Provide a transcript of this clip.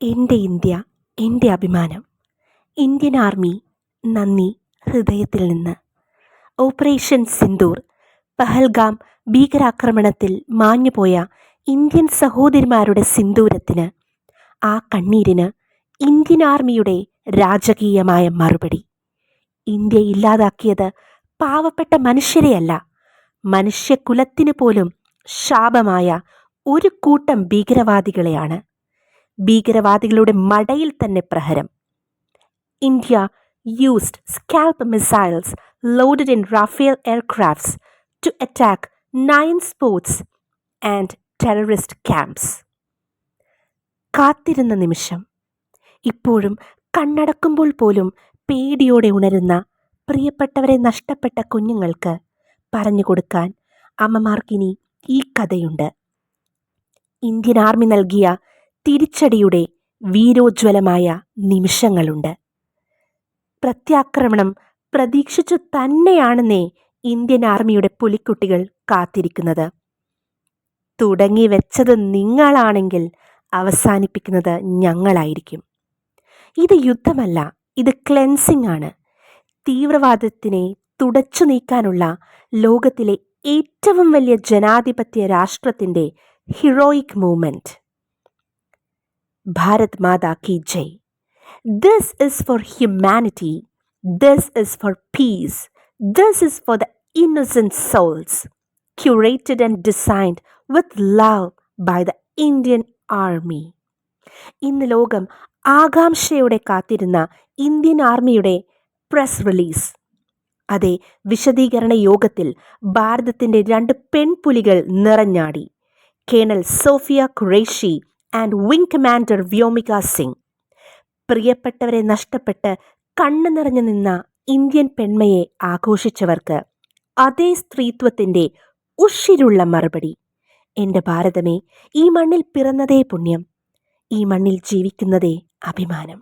എൻ്റെ ഇന്ത്യ, എൻ്റെ അഭിമാനം. ഇന്ത്യൻ ആർമി, നന്ദി ഹൃദയത്തിൽ നിന്ന്. ഓപ്പറേഷൻ സിന്ദൂർ, പഹൽഗാം ഭീകരാക്രമണത്തിൽ മാഞ്ഞുപോയ ഇന്ത്യൻ സഹോദരിമാരുടെ സിന്ദൂരത്തിന്, ആ കണ്ണീരിന് ഇന്ത്യൻ ആർമിയുടെ രാജകീയമായ മറുപടി. ഇന്ത്യ ഇല്ലാതാക്കിയത് പാവപ്പെട്ട മനുഷ്യരെയല്ല, മനുഷ്യകുലത്തിന് പോലും ശാപമായ ഒരു കൂട്ടം ഭീകരവാദികളെയാണ്. ഭീകരവാദികളുടെ മടയിൽ തന്നെ പ്രഹരം. India used scalp missiles loaded in Rafale aircrafts to attack 9 sports and terrorist camps. കാത്തിരുന്ന നിമിഷം. ഇപ്പോഴും കണ്ണടക്കുമ്പോൾ പോലും പേടിയോടെ ഉണരുന്ന പ്രിയപ്പെട്ടവരെ നഷ്ടപ്പെട്ട കുഞ്ഞുങ്ങൾക്ക് പറഞ്ഞു കൊടുക്കാൻ അമ്മമാർക്കിനി ഈ കഥയുണ്ട്. ഇന്ത്യൻ ആർമി നൽകിയ തിരിച്ചടിയുടെ വീരോജ്വലമായ നിമിഷങ്ങളുണ്ട്. പ്രത്യാക്രമണം പ്രതീക്ഷിച്ചു തന്നെയാണെന്നേ ഇന്ത്യൻ ആർമിയുടെ പുലിക്കുട്ടികൾ കാത്തിരിക്കുന്നത്. തുടങ്ങി വെച്ചത് നിങ്ങളാണെങ്കിൽ അവസാനിപ്പിക്കുന്നത് ഞങ്ങളായിരിക്കും. ഇത് യുദ്ധമല്ല, ഇത് ക്ലെൻസിംഗ് ആണ്. തീവ്രവാദത്തിനെ തുടച്ചു നീക്കാനുള്ള ലോകത്തിലെ ഏറ്റവും വലിയ ജനാധിപത്യ രാഷ്ട്രത്തിൻ്റെ ഹീറോയിക് മൂവ്മെൻറ്റ്. ഭാരത് മാതാ കി ജയ്. This is for humanity. This is for peace. This is for the innocent souls. Curated and designed with love by the Indian Army. ഇന്ന് ലോകം ആകാംക്ഷയോടെ കാത്തിരുന്ന ഇന്ത്യൻ ആർമിയുടെ പ്രസ് റിലീസ്. അതെ, വിശദീകരണ യോഗത്തിൽ ഭാരതത്തിൻ്റെ 2 പെൺപുലികൾ നിറഞ്ഞാടി. Colonel Sofiya Qureshi and wing commander Vyomika Singh. പ്രിയപ്പെട്ടവരെ നഷ്ടപ്പെട്ട് കണ്ണു നിറഞ്ഞു നിന്ന ഇന്ത്യൻ പെൺമയെ ആഘോഷിച്ചവർക്ക് അതേ സ്ത്രീത്വത്തിൻ്റെ ഉഷിരുള്ള മറുപടി. എൻ്റെ ഭാരതമേ, ഈ മണ്ണിൽ പിറന്നതേ പുണ്യം, ഈ മണ്ണിൽ ജീവിക്കുന്നതേ അഭിമാനം.